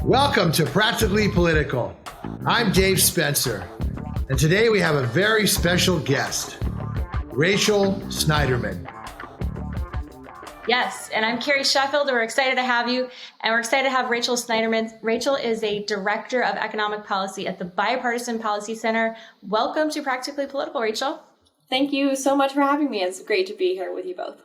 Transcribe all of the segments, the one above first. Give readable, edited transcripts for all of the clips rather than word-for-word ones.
Welcome to Practically Political. I'm Dave Spencer, and today we have a very special guest, Rachel Snyderman. Yes, and I'm Carrie Sheffield, and we're excited to have you, and we're excited to have Rachel Snyderman. Rachel is a Director of Economic Policy at the Bipartisan Policy Center. Welcome to Practically Political, Rachel. Thank you so much for having me. It's great to be here with you both.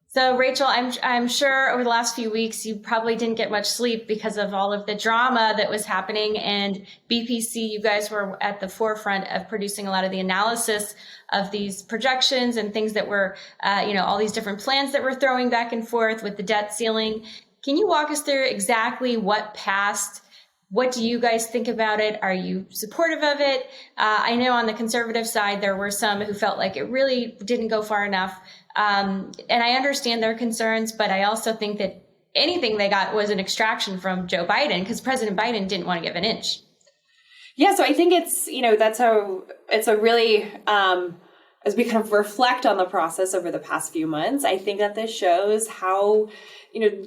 So, Rachel, I'm sure over the last few weeks you probably didn't get much sleep because of all of the drama that was happening. And BPC, you guys were at the forefront of producing a lot of the analysis of these projections and things that were, all these different plans that were throwing back and forth with the debt ceiling. Can you walk us through exactly what passed? What do you guys think about it? Are you supportive of it? I know on the conservative side, there were some who felt like it really didn't go far enough. And I understand their concerns, but I also think that anything they got was an extraction from Joe Biden because President Biden didn't want to give an inch. Yeah, so I think it's a really, as we kind of reflect on the process over the past few months, I think that this shows how,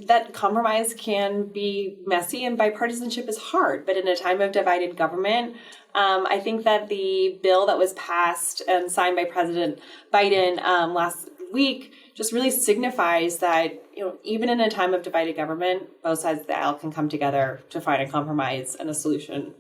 that compromise can be messy and bipartisanship is hard. But in a time of divided government, I think that the bill that was passed and signed by President Biden last week just really signifies that, even in a time of divided government, both sides of the aisle can come together to find a compromise and a solution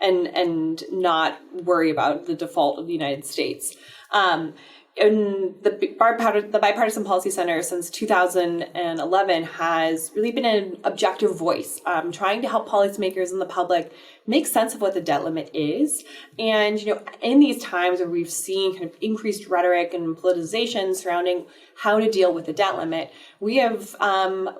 and not worry about the default of the United States. And the Bipartisan Policy Center since 2011 has really been an objective voice, trying to help policymakers and the public make sense of what the debt limit is. And, in these times where we've seen kind of increased rhetoric and politicization surrounding how to deal with the debt limit, we have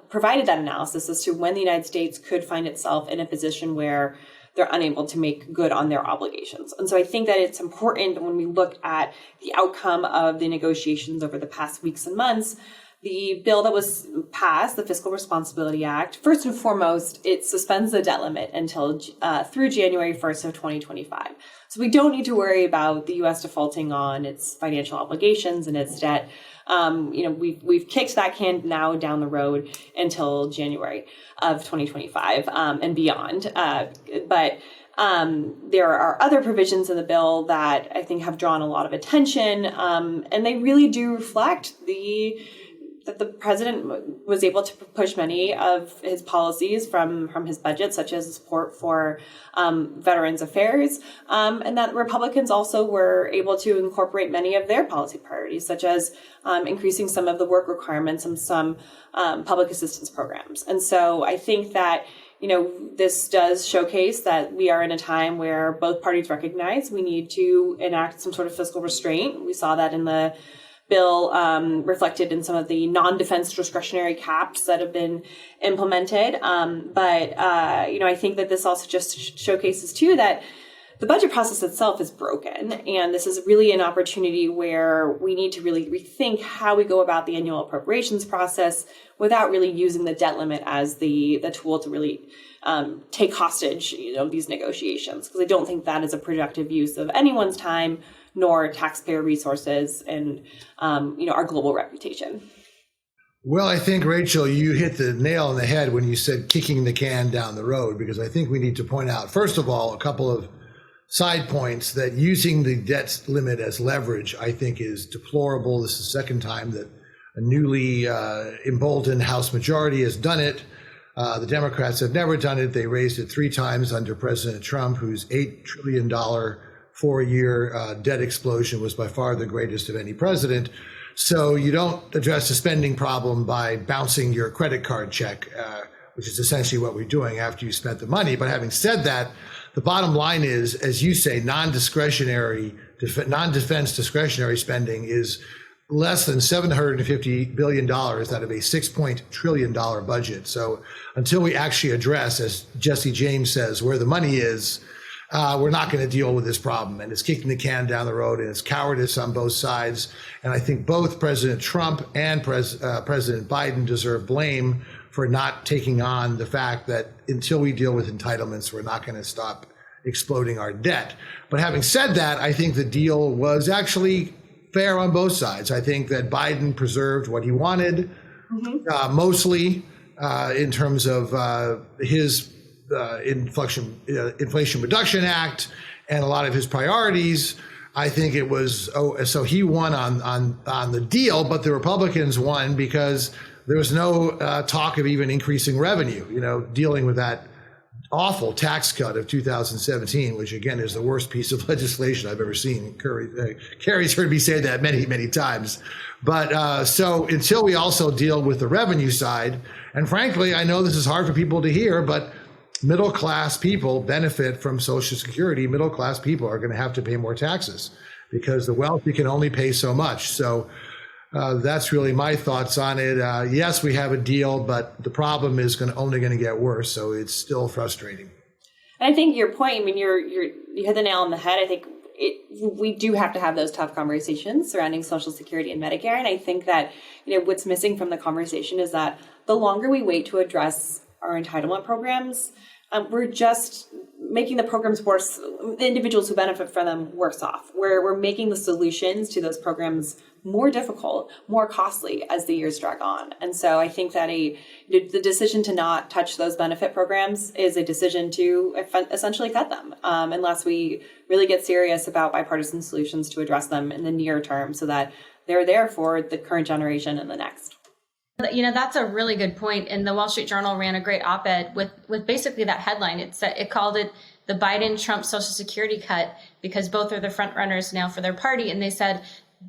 provided that analysis as to when the United States could find itself in a position where they're unable to make good on their obligations. And so I think that it's important when we look at the outcome of the negotiations over the past weeks and months, the bill that was passed, the Fiscal Responsibility Act, first and foremost, it suspends the debt limit until through January 1st of 2025. So we don't need to worry about the U.S. defaulting on its financial obligations and its debt. We've kicked that can now down the road until January of 2025 and beyond. But there are other provisions in the bill that I think have drawn a lot of attention, and they really do reflect that the president was able to push many of his policies from his budget, such as support for Veterans Affairs, and that Republicans also were able to incorporate many of their policy priorities, such as increasing some of the work requirements and some public assistance programs. And so I think that this does showcase that we are in a time where both parties recognize we need to enact some sort of fiscal restraint. We saw that in the bill reflected in some of the non-defense discretionary caps that have been implemented. But I think that this also just showcases, too, that the budget process itself is broken. And this is really an opportunity where we need to really rethink how we go about the annual appropriations process without really using the debt limit as the tool to really take hostage, these negotiations. Because I don't think that is a productive use of anyone's time, nor taxpayer resources and, our global reputation. Well, I think, Rachel, you hit the nail on the head when you said kicking the can down the road, because I think we need to point out, first of all, a couple of side points that using the debt limit as leverage, I think, is deplorable. This is the second time that a newly emboldened House majority has done it. The Democrats have never done it. They raised it 3 times under President Trump, whose $8 trillion 4-year debt explosion was by far the greatest of any president. So you don't address the spending problem by bouncing your credit card check, which is essentially what we're doing after you spent the money. But having said that, the bottom line is, as you say, non-defense discretionary spending is less than $750 billion out of a $6 trillion budget. So until we actually address, as Jesse James says, where the money is, we're not going to deal with this problem. And it's kicking the can down the road, and it's cowardice on both sides. And I think both President Trump and President Biden deserve blame for not taking on the fact that until we deal with entitlements, we're not going to stop exploding our debt. But having said that, I think the deal was actually fair on both sides. I think that Biden preserved what he wanted, mostly in terms of his Inflation Reduction Act and a lot of his priorities. I think it was, so he won on the deal, but the Republicans won because there was no talk of even increasing revenue, dealing with that awful tax cut of 2017, which again is the worst piece of legislation I've ever seen. Carrie's heard me say that many, many times. But so until we also deal with the revenue side, and frankly, I know this is hard for people to hear, but middle class people benefit from Social Security. Middle class people are going to have to pay more taxes because the wealthy can only pay so much. So that's really my thoughts on it. Yes, we have a deal, but the problem is only going to get worse. So it's still frustrating. And I think your point, I mean, you hit the nail on the head. I think we do have to have those tough conversations surrounding Social Security and Medicare. And I think that, what's missing from the conversation is that the longer we wait to address our entitlement programs, we're just making the programs worse, the individuals who benefit from them worse off. We're making the solutions to those programs more difficult, more costly as the years drag on. And so I think that the decision to not touch those benefit programs is a decision to essentially cut them, unless we really get serious about bipartisan solutions to address them in the near term so that they're there for the current generation and the next. That's a really good point. And the Wall Street Journal ran a great op-ed with basically that headline. It called it the Biden-Trump Social Security cut because both are the front runners now for their party. And they said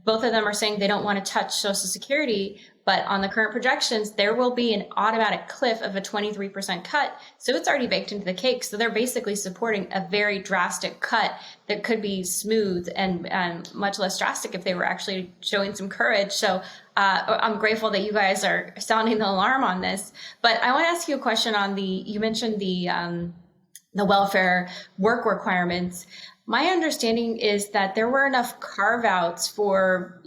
both of them are saying they don't want to touch Social Security, but on the current projections, there will be an automatic cliff of a 23% cut. So it's already baked into the cake. So they're basically supporting a very drastic cut that could be smooth and much less drastic if they were actually showing some courage. So I'm grateful that you guys are sounding the alarm on this. But I want to ask you a question on you mentioned the welfare work requirements. My understanding is that there were enough carve outs for,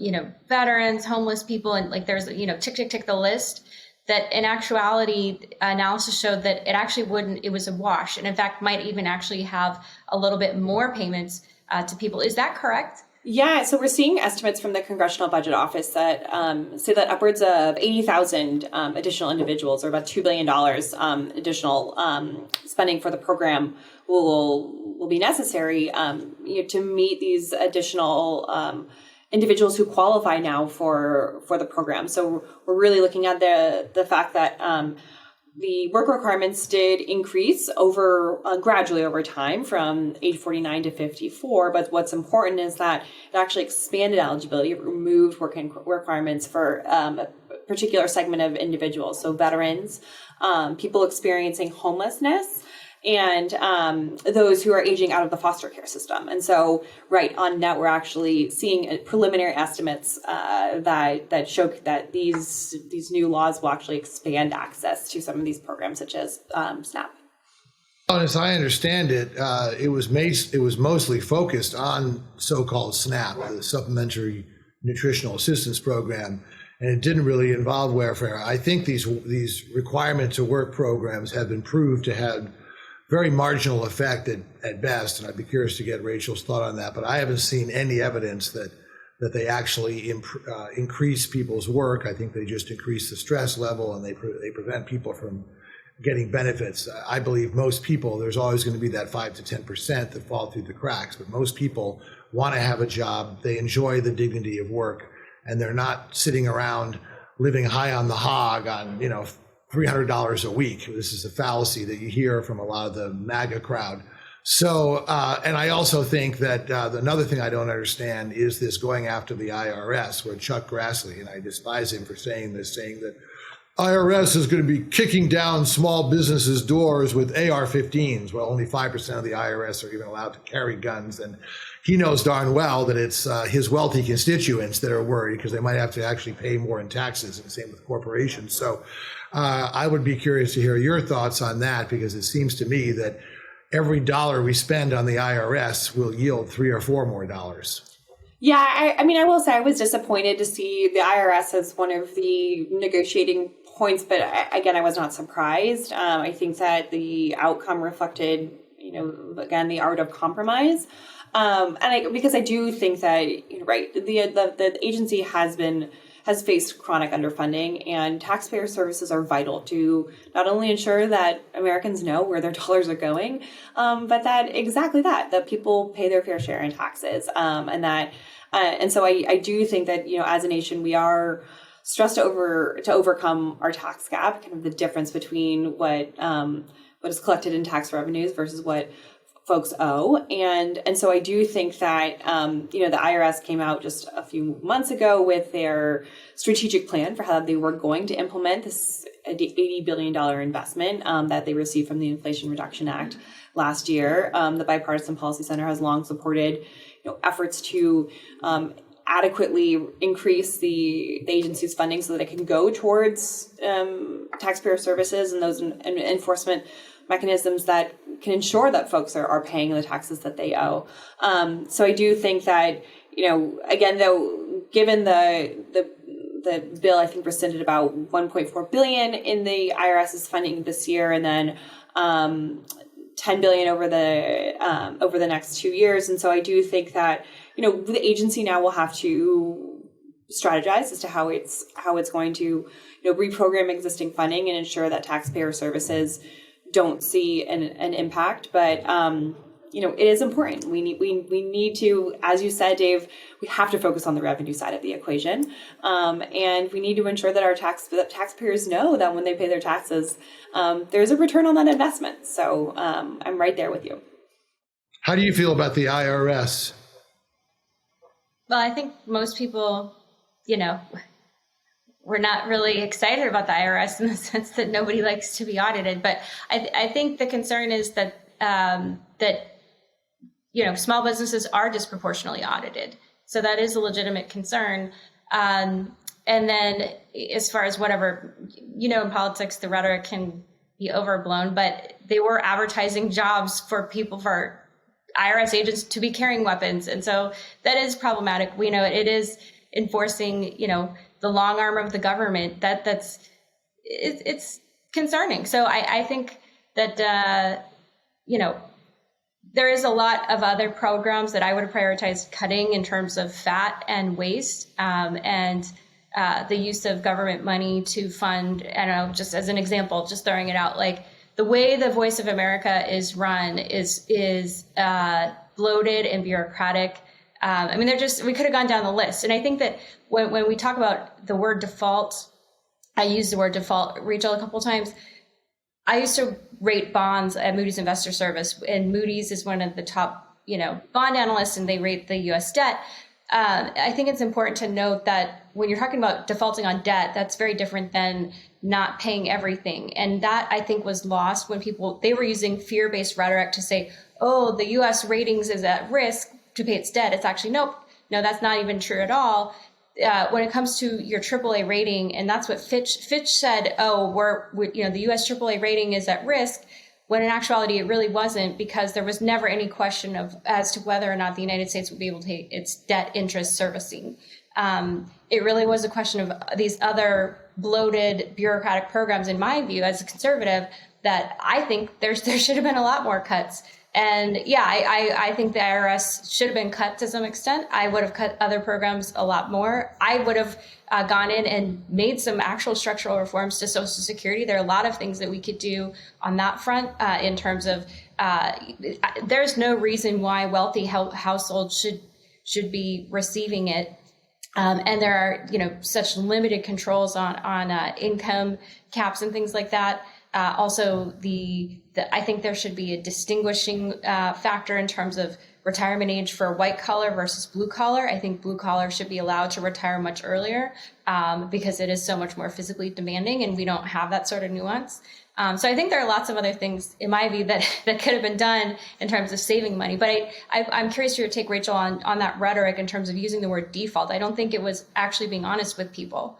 veterans, homeless people, and there's, tick the list, that in actuality, analysis showed that it was a wash. And in fact, might even actually have a little bit more payments to people. Is that correct? Yeah, so we're seeing estimates from the Congressional Budget Office that say that upwards of 80,000 additional individuals, or about $2 billion additional spending for the program will be necessary to meet these additional individuals who qualify now for the program. So we're really looking at the fact that the work requirements did increase gradually over time from age 49 to 54. But what's important is that it actually expanded eligibility. It removed work requirements for a particular segment of individuals. So veterans, people experiencing homelessness, and those who are aging out of the foster care system. And so, on net, we're actually seeing preliminary estimates that show that these new laws will actually expand access to some of these programs, such as SNAP. As I understand it, it was mostly focused on so-called SNAP, the Supplementary Nutritional Assistance Program, and it didn't really involve welfare. I think these requirement to work programs have been proved to have very marginal effect at best, and I'd be curious to get Rachel's thought on that. But I haven't seen any evidence that they actually increase people's work. I think they just increase the stress level, and they prevent people from getting benefits. I believe most people, there's always going to be that 5 to 10% that fall through the cracks, but most people want to have a job. They enjoy the dignity of work, and they're not sitting around living high on the hog on $300 a week. This is a fallacy that you hear from a lot of the MAGA crowd. So, and I also think that another thing I don't understand is this going after the IRS, where Chuck Grassley, and I despise him for saying that IRS is going to be kicking down small businesses' doors with AR-15s. Well, only 5% of the IRS are even allowed to carry guns. And he knows darn well that it's his wealthy constituents that are worried because they might have to actually pay more in taxes, and same with corporations. So I would be curious to hear your thoughts on that, because it seems to me that every dollar we spend on the IRS will yield $3 or $4 more dollars. Yeah, I mean, I will say I was disappointed to see the IRS as one of the negotiating points, but again, I was not surprised. I think that the outcome reflected, again, the art of compromise. Because I do think that, the agency has been has faced chronic underfunding, and taxpayer services are vital to not only ensure that Americans know where their dollars are going, but that people pay their fair share in taxes, and so I do think that, as a nation, we are stressed to overcome our tax gap, kind of the difference between what is collected in tax revenues versus what folks owe. And so I do think that, the IRS came out just a few months ago with their strategic plan for how they were going to implement this $80 billion investment that they received from the Inflation Reduction Act last year. The Bipartisan Policy Center has long supported efforts to adequately increase the agency's funding so that it can go towards taxpayer services and those enforcement mechanisms that can ensure that folks are paying the taxes that they owe. So I do think that, again, though, given the bill, I think rescinded about $1.4 billion in the IRS's funding this year, and then $10 billion over the next 2 years. And so I do think that, the agency now will have to strategize as to how it's going to, reprogram existing funding and ensure that taxpayer services don't see an impact. But, it is important. We need to, as you said, Dave, we have to focus on the revenue side of the equation. And we need to ensure that that taxpayers know that when they pay their taxes, there's a return on that investment. So I'm right there with you. How do you feel about the IRS? Well, I think most people, we're not really excited about the IRS in the sense that nobody likes to be audited. But I think the concern is that small businesses are disproportionately audited. So that is a legitimate concern. And then as far as whatever, in politics, the rhetoric can be overblown, but they were advertising jobs for IRS agents to be carrying weapons. And so that is problematic. We know it is enforcing, the long arm of the government. It's concerning. So I think that, there is a lot of other programs that I would have prioritized cutting in terms of fat and waste, and the use of government money to fund, I don't know, just as an example, just throwing it out, like the way the Voice of America is run is bloated and bureaucratic. We could have gone down the list. And I think that when we talk about the word default, I use the word default, Rachel, a couple of times. I used to rate bonds at Moody's Investor Service, and Moody's is one of the top, bond analysts, and they rate the U.S. debt. I think it's important to note that when you're talking about defaulting on debt, that's very different than not paying everything. And that, I think, was lost when they were using fear-based rhetoric to say, oh, the U.S. ratings is at risk to pay its debt. It's actually, no, that's not even true at all. When it comes to your AAA rating, and that's what Fitch said, the U.S. AAA rating is at risk, when in actuality it really wasn't, because there was never any question as to whether or not the United States would be able to pay its debt interest servicing. It really was a question of these other bloated bureaucratic programs, in my view, as a conservative, that I think there should have been a lot more cuts. And yeah, I think the IRS should have been cut to some extent. I would have cut other programs a lot more. I would have gone in and made some actual structural reforms to Social Security. There are a lot of things that we could do on that front in terms of there's no reason why wealthy households should be receiving it. And there are, such limited controls on income caps and things like that. Also, I think there should be a distinguishing factor in terms of retirement age for white collar versus blue collar. I think blue collar should be allowed to retire much earlier because it is so much more physically demanding, and we don't have that sort of nuance. So I think there are lots of other things, in my view, that could have been done in terms of saving money. But I'm curious your take, Rachel, on that rhetoric in terms of using the word default. I don't think it was actually being honest with people.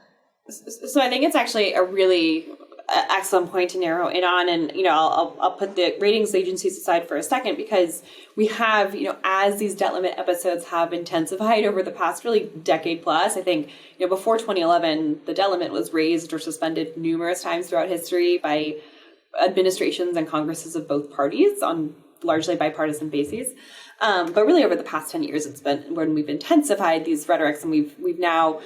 So I think it's actually a really excellent point to narrow in on. And, I'll put the ratings agencies aside for a second, because we have, as these debt limit episodes have intensified over the past really decade plus, I think, before 2011, the debt limit was raised or suspended numerous times throughout history by administrations and Congresses of both parties on largely bipartisan bases. But really over the past 10 years, it's been when we've intensified these rhetorics, and we've now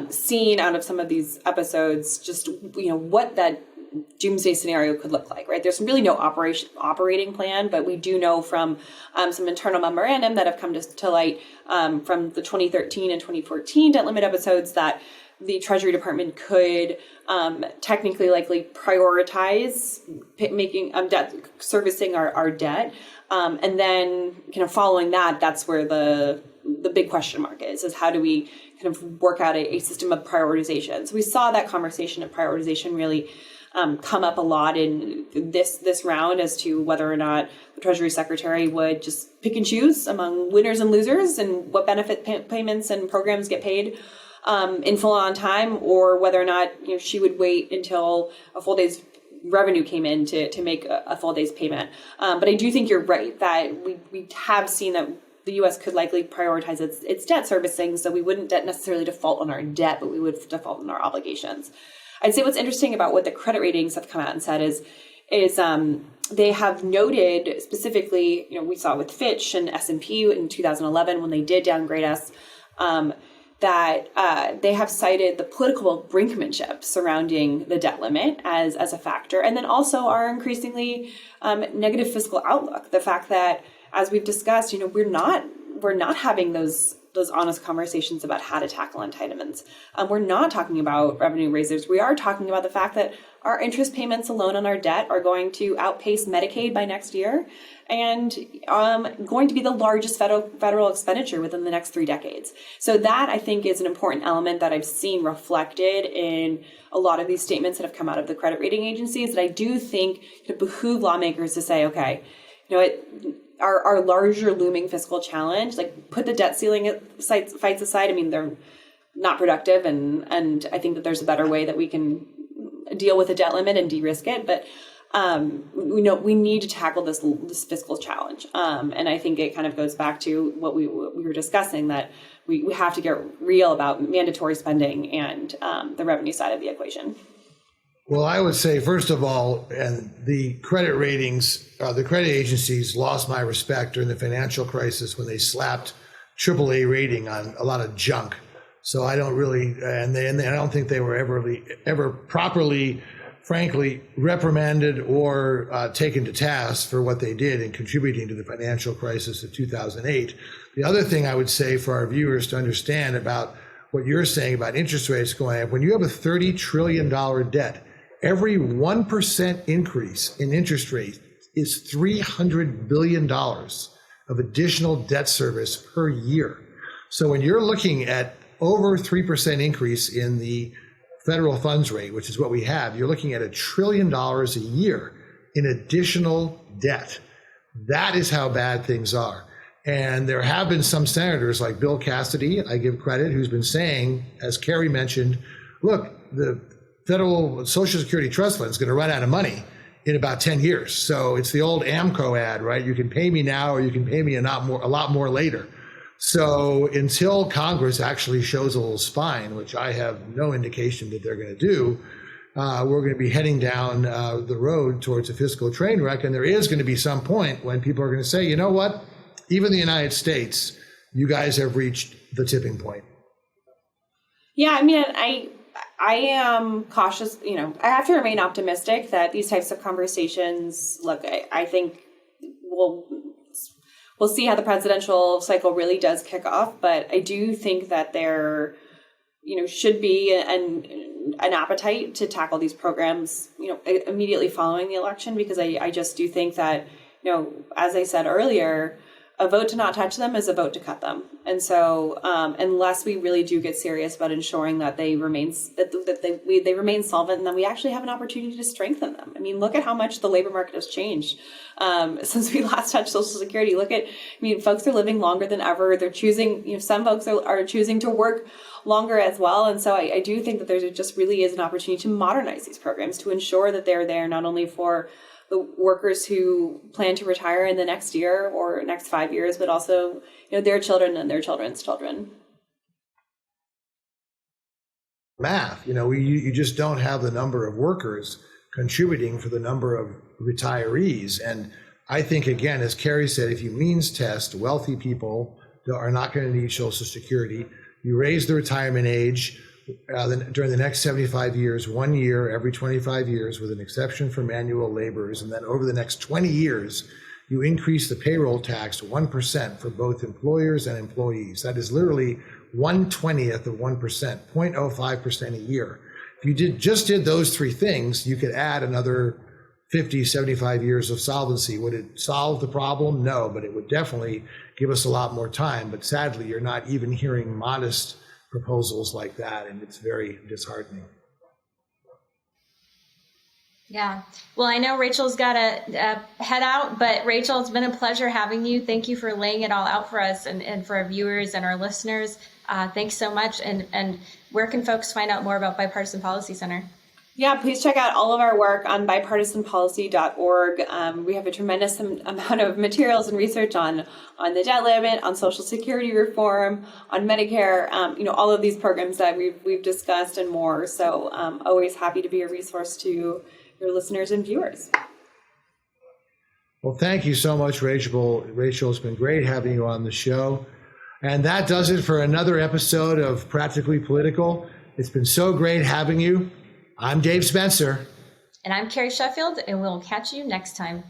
seen out of some of these episodes just, what that doomsday scenario could look like, right? There's really no operating plan, but we do know from some internal memorandum that have come to light from the 2013 and 2014 debt limit episodes that the Treasury Department could technically likely prioritize making debt servicing our debt, and then kind of following that, that's where the big question mark is how do we kind of work out a system of prioritization? So we saw that conversation of prioritization really come up a lot in this round as to whether or not the Treasury Secretary would just pick and choose among winners and losers and what benefit payments and programs get paid in full on time, or whether or not she would wait until a full day's revenue came in to make a full day's payment. But I do think you're right that we have seen that the U.S. could likely prioritize its debt servicing, so we wouldn't necessarily default on our debt, but we would default on our obligations. I'd say what's interesting about what the credit ratings have come out and said is they have noted specifically, we saw with Fitch and S&P in 2011 when they did downgrade us, that they have cited the political brinkmanship surrounding the debt limit as a factor, and then also our increasingly negative fiscal outlook. The fact that, as we've discussed, we're not having those honest conversations about how to tackle entitlements. We're not talking about revenue raisers. We are talking about the fact that our interest payments alone on our debt are going to outpace Medicaid by next year, and going to be the largest federal expenditure within the next 3 decades. So that, I think, is an important element that I've seen reflected in a lot of these statements that have come out of the credit rating agencies that I do think could behoove lawmakers to say, okay, our larger looming fiscal challenge, like put the debt ceiling fights aside. I mean, they're not productive, and I think that there's a better way that we can deal with a debt limit and de-risk it. But we need to tackle this fiscal challenge, and I think it kind of goes back to what we were discussing, that we have to get real about mandatory spending and the revenue side of the equation. Well, I would say, first of all, and the credit ratings, the credit agencies lost my respect during the financial crisis when they slapped AAA rating on a lot of junk. So I don't really, and I don't think they were ever properly, frankly, reprimanded or taken to task for what they did in contributing to the financial crisis of 2008. The other thing I would say for our viewers to understand about what you're saying about interest rates going up, when you have a $30 trillion debt, every 1% increase in interest rate is $300 billion of additional debt service per year. So when you're looking at over 3% increase in the federal funds rate, which is what we have, you're looking at $1 trillion a year in additional debt. That is how bad things are. And there have been some senators like Bill Cassidy, I give credit, who's been saying, as Carrie mentioned, look, the Federal Social Security Trust Fund is going to run out of money in about 10 years. So it's the old AMCO ad, right? You can pay me now or you can pay me a lot more later. So until Congress actually shows a little spine, which I have no indication that they're going to do, we're going to be heading down the road towards a fiscal train wreck. And there is going to be some point when people are going to say, you know what? Even the United States, you guys have reached the tipping point. Yeah, I mean, I am cautious, I have to remain optimistic that these types of conversations, look, I think we'll see how the presidential cycle really does kick off, but I do think that there, should be an appetite to tackle these programs, immediately following the election, because I just do think that, as I said earlier, a vote to not touch them is a vote to cut them. And so unless we really do get serious about ensuring that they remain solvent, and then we actually have an opportunity to strengthen them. I mean, look at how much the labor market has changed since we last touched Social Security. Folks are living longer than ever. They're choosing, some folks are choosing to work longer as well. And so I do think that there just really is an opportunity to modernize these programs to ensure that they're there not only for the workers who plan to retire in the next year or next 5 years, but also, their children and their children's children. Math, you just don't have the number of workers contributing for the number of retirees. And I think, again, as Carrie said, if you means test, wealthy people are not going to need Social Security. You raise the retirement age during the next 75 years, 1 year every 25 years, with an exception for manual laborers. And then over the next 20 years, you increase the payroll tax 1% for both employers and employees. That is literally 1/20th of 1%, 0.05% a year. If you just did those three things, you could add another 50, 75 years of solvency. Would it solve the problem? No, but it would definitely give us a lot more time. But sadly, you're not even hearing modest proposals like that, and it's very disheartening. Yeah. Well, I know Rachel's got to head out, but Rachel, it's been a pleasure having you. Thank you for laying it all out for us and for our viewers and our listeners. Thanks so much. And where can folks find out more about Bipartisan Policy Center? Yeah, please check out all of our work on bipartisanpolicy.org. We have a tremendous amount of materials and research on the debt limit, on Social Security reform, on Medicare, all of these programs that we've discussed and more. So always happy to be a resource to your listeners and viewers. Well, thank you so much, Rachel. Rachel, it's been great having you on the show. And that does it for another episode of Practically Political. It's been so great having you. I'm Dave Spencer. And I'm Carrie Sheffield, and we'll catch you next time.